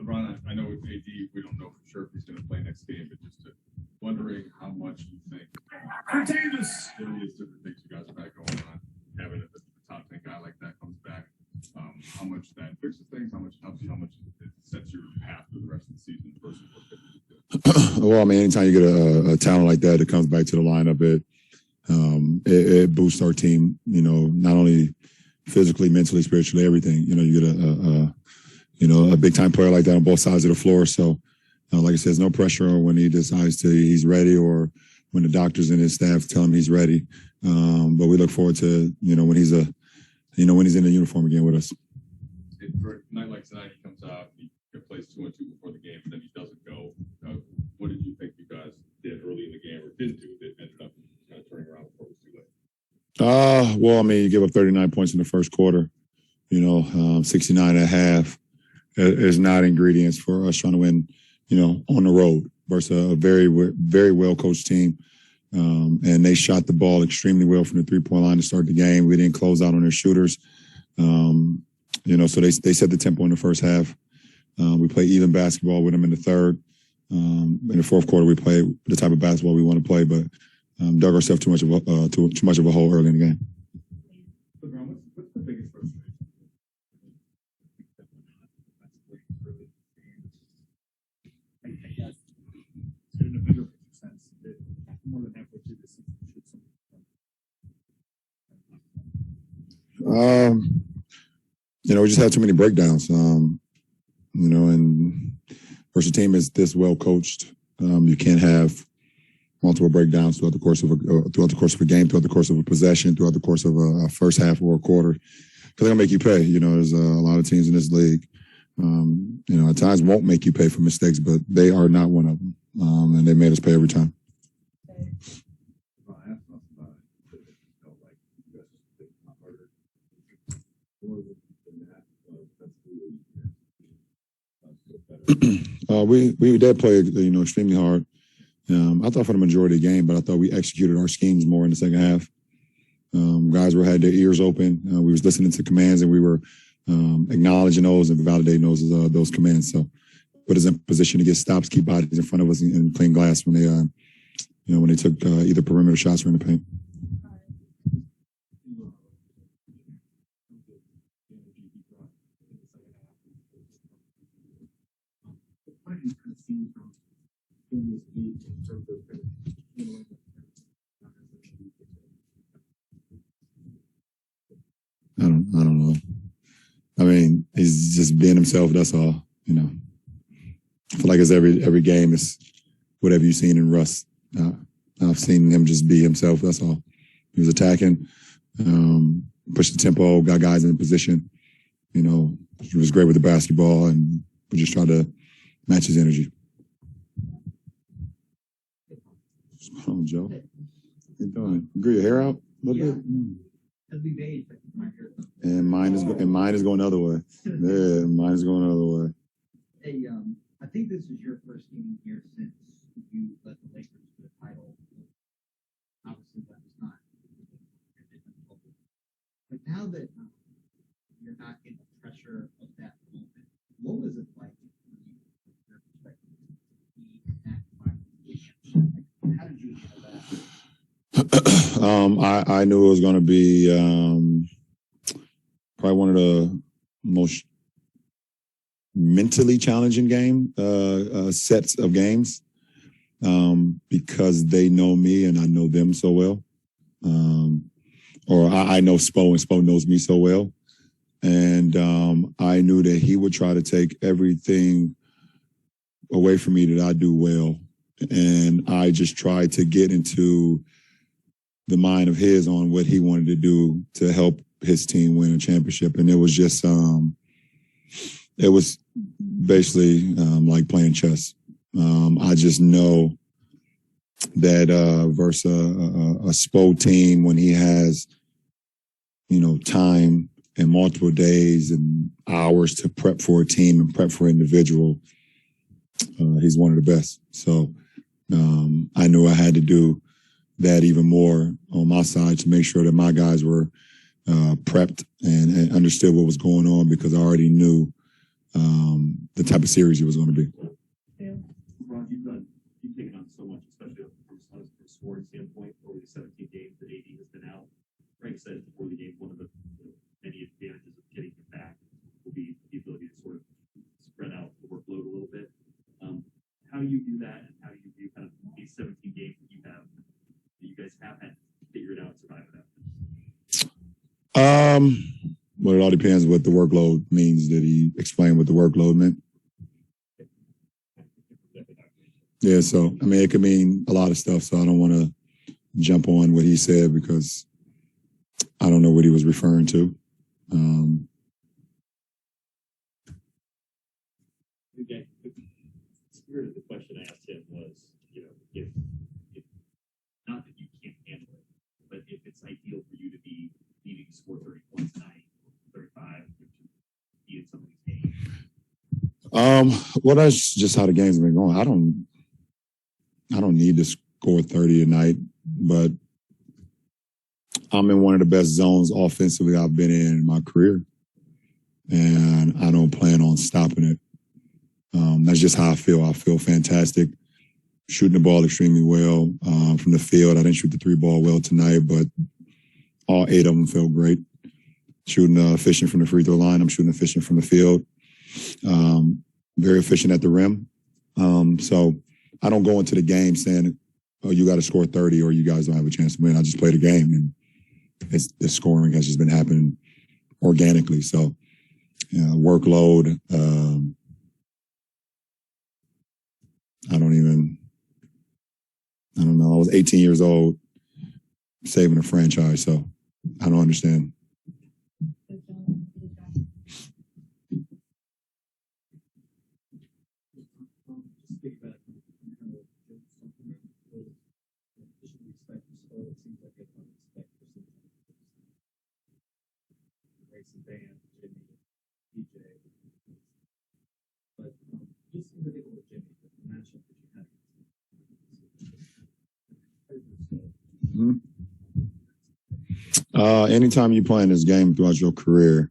LeBron, I know with AD, we don't know for sure if he's going to play next game, but just wondering how much you think various different things you guys have had going on, having a top 10 guy like that comes back, how much that fixes things, how much it helps you, how much it sets your path for the rest of the season versus what well, I mean, anytime you get a talent like that comes back to the lineup, it boosts our team, you know, not only physically, mentally, spiritually, everything. You know, you get a big time player like that on both sides of the floor. So, like I said, there's no pressure when he decides he's ready, or when the doctors and his staff tell him he's ready. But we look forward to, when he's in the uniform again with us. For a night like tonight, he comes out, he plays 2-2 before the game, but then he doesn't go. What did you think you guys did early in the game, or didn't do, that ended up kind of turning around before it was too late? Well, I mean, you give up 39 points in the first quarter, 69 at half is not ingredients for us trying to win, on the road versus a very, very well-coached team. And they shot the ball extremely well from the three-point line to start the game. We didn't close out on their shooters. So they set the tempo in the first half. We played even basketball with them in the third. In the fourth quarter, we played the type of basketball we want to play, but dug ourselves too much of a hole early in the game. What's the biggest frustration? We just had too many breakdowns. And versus a team is this well coached, you can't have multiple breakdowns throughout the course of a game, throughout the course of a possession, throughout the course of a first half or a quarter, because they're gonna make you pay. There's a lot of teams in this league, at times won't make you pay for mistakes, but they are not one of them, and they made us pay every time. We did play, extremely hard. I thought for the majority of the game, but I thought we executed our schemes more in the second half. Guys had their ears open. We was listening to commands, and we were acknowledging those and validating those commands. So put us in position to get stops, keep bodies in front of us, and clean glass when they took either perimeter shots or in the paint. I don't know. I mean, he's just being himself. That's all. I feel like it's every game is whatever you've seen in Russ. I've seen him just be himself. That's all. He was attacking, pushed the tempo, got guys in position. He was great with the basketball, and we just tried to match his energy. What's going on, Joe? How you doing? You grew your hair out a little bit? It'll be beige, but my hair. And mine is going the other way. Yeah, mine is going the other way. Hey, I think this is your first game here since you led the Lakers to the title. Obviously, that was not. But now that you're not in the pressure of that moment, what was it like from your perspective to be in that environment? How did you handle that? I knew it was going to be probably one of the most mentally challenging sets of games because they know me and I know them so well. Or I know Spo and Spo knows me so well. And I knew that he would try to take everything away from me that I do well. And I just tried to get into the mind of his on what he wanted to do to help his team win a championship. And it was just, it was basically like playing chess. I just know that versus a Spo team, when he has, time and multiple days and hours to prep for a team and prep for an individual, he's one of the best. So I knew I had to do that even more on my side to make sure that my guys were prepped and understood what was going on, because I already knew the type of series it was going to be. Ron, you've taken on so much, especially from a scoring standpoint over the 17 games that AD has been out. Frank said before the game, one of the many advantages of getting him back will be the ability to sort of spread out the workload a little bit. How do you do that, and how do you view kind of these 17 games that you guys have had figured out and survived without? Well, it all depends what the workload means. Did he explain what the workload meant? Yeah, so, I mean, it could mean a lot of stuff, so I don't want to jump on what he said because I don't know what he was referring to. Okay. The spirit of the question I asked him was, if not that you can't handle it, but if it's ideal for you to be needing to score 30 points a night, 35, be in some of these games. Well, that's just how the game's been going. I don't need to score 30 a night, but I'm in one of the best zones offensively I've been in my career, and I don't plan on stopping it. That's just how I feel. I feel fantastic, shooting the ball extremely well from the field. I didn't shoot the 3-ball well tonight, but all 8 of them felt great. Shooting efficient from the free throw line. I'm shooting efficient from the field. Very efficient at the rim. So I don't go into the game saying, oh, you got to score 30 or you guys don't have a chance to win. I just play the game, and the scoring has just been happening organically. So workload, I don't know. I was 18 years old saving a franchise, so I don't understand. Anytime you play in this game throughout your career,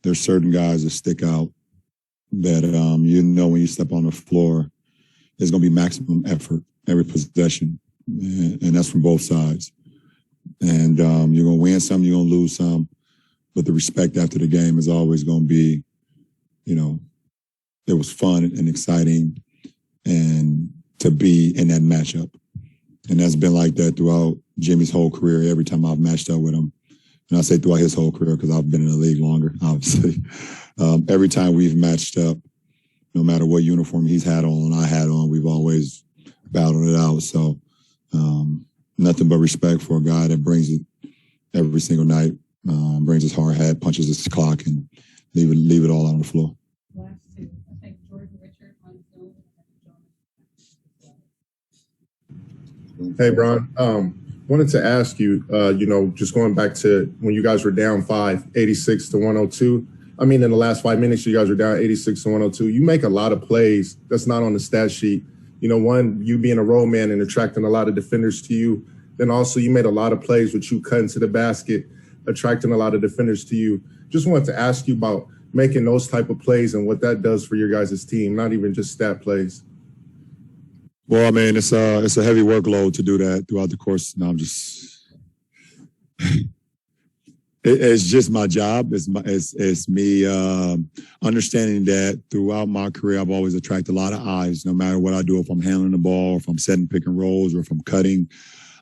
there's certain guys that stick out that when you step on the floor, there's going to be maximum effort every possession, and that's from both sides. And you're going to win some, you're going to lose some, but the respect after the game is always going to be, it was fun and exciting and to be in that matchup. And that's been like that throughout Jimmy's whole career, every time I've matched up with him. And I say throughout his whole career because I've been in the league longer, obviously. Every time we've matched up, no matter what uniform he's had on and I had on, we've always battled it out. So nothing but respect for a guy that brings it every single night, brings his hard hat, punches his clock, and leave it all on the floor. Last two. I think George Richard on Zoom. Hey, Bron. Wanted to ask you, just going back to when you guys were down 86 to 102. I mean, in the last 5 minutes, you guys were down 86 to 102. You make a lot of plays that's not on the stat sheet. One, you being a role man and attracting a lot of defenders to you. Then also you made a lot of plays with you cutting to the basket, attracting a lot of defenders to you. Just wanted to ask you about making those type of plays and what that does for your guys' team, not even just stat plays. Well, I mean, it's a heavy workload to do that throughout the course. No, I'm just, it's just my job. It's me understanding that throughout my career, I've always attracted a lot of eyes. No matter what I do, if I'm handling the ball, if I'm setting pick and rolls, or if I'm cutting,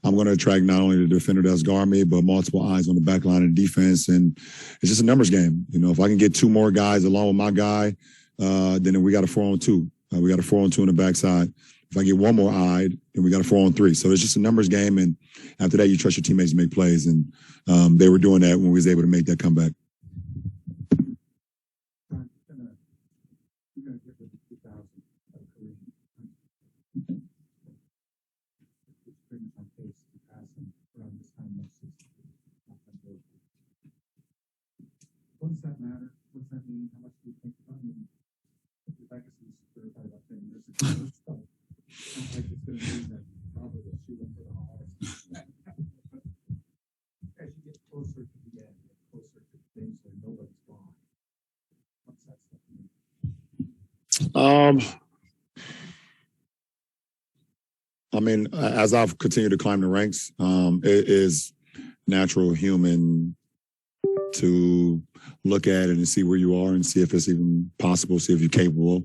I'm going to attract not only the defender that's guard me, but multiple eyes on the back line of defense. And it's just a numbers game. If I can get 2 more guys along with my guy, then we got a 4-on-2. We got a 4-on-2 on the backside. If I get 1 more eyed, then we got a 4-on-3. So it's just a numbers game. And after that, you trust your teammates to make plays. And they were doing that when we was able to make that comeback. What does that matter? What does that mean? How much do you think about it? If I could see the about 10 years ago, it's not like it's going to mean that probably will shoot them for the highest. As you get closer to the end, get closer to things where nobody's gone. What's that stuff mean? I mean, as I've continued to climb the ranks, it is natural human to look at it and see where you are and see if it's even possible, see if you're capable.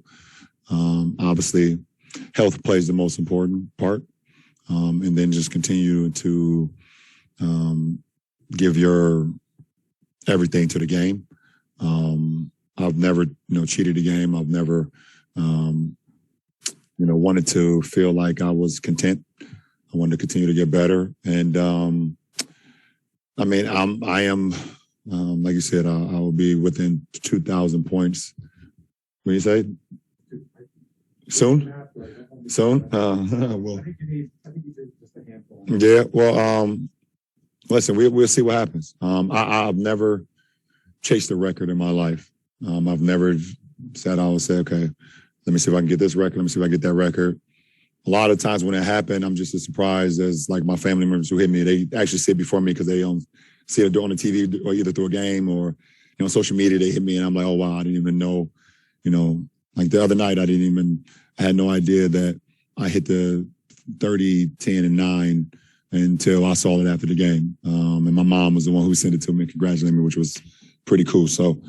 Obviously, health plays the most important part, and then just continue to give your everything to the game. I've never, cheated the game. I've never, wanted to feel like I was content. I wanted to continue to get better. And, I am, like you said, I will be within 2,000 points. What do you say? Soon? Soon? Well, I think you did just a handful. yeah. Well, listen, we'll see what happens. I've never chased a record in my life. I've never sat down and said, okay, let me see if I can get this record. Let me see if I can get that record. A lot of times when it happened, I'm just as surprised as like my family members who hit me. They actually sit before me because they see it on the TV or either through a game or, social media. They hit me and I'm like, oh, wow, I didn't even know, like the other night, I had no idea that I hit the 30, 10, and 9 until I saw it after the game. And my mom was the one who sent it to me and congratulated me, which was pretty cool. So,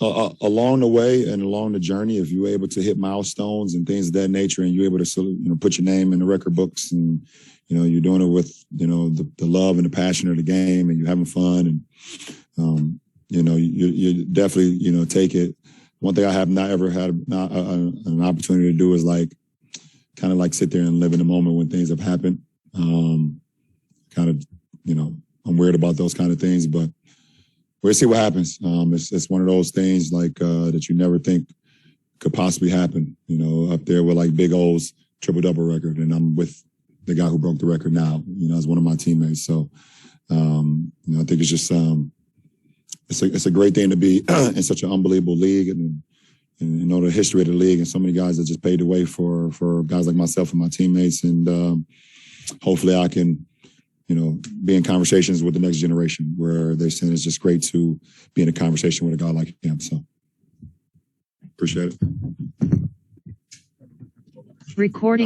along the way and along the journey, if you're able to hit milestones and things of that nature, and you're able to, put your name in the record books, and you're doing it with, the love and the passion of the game, and you're having fun, and you definitely, take it. One thing I have not ever had an opportunity to do is kind of sit there and live in the moment when things have happened. I'm weird about those kind of things, but we'll see what happens. It's one of those things that you never think could possibly happen, up there with Big O's triple-double record. And I'm with the guy who broke the record now, as one of my teammates. So, I think it's just, it's a great thing to be in such an unbelievable league and the history of the league and so many guys that just paved the way for guys like myself and my teammates. And, hopefully I can, be in conversations with the next generation where they're saying it's just great to be in a conversation with a guy like him. So appreciate it. Recording.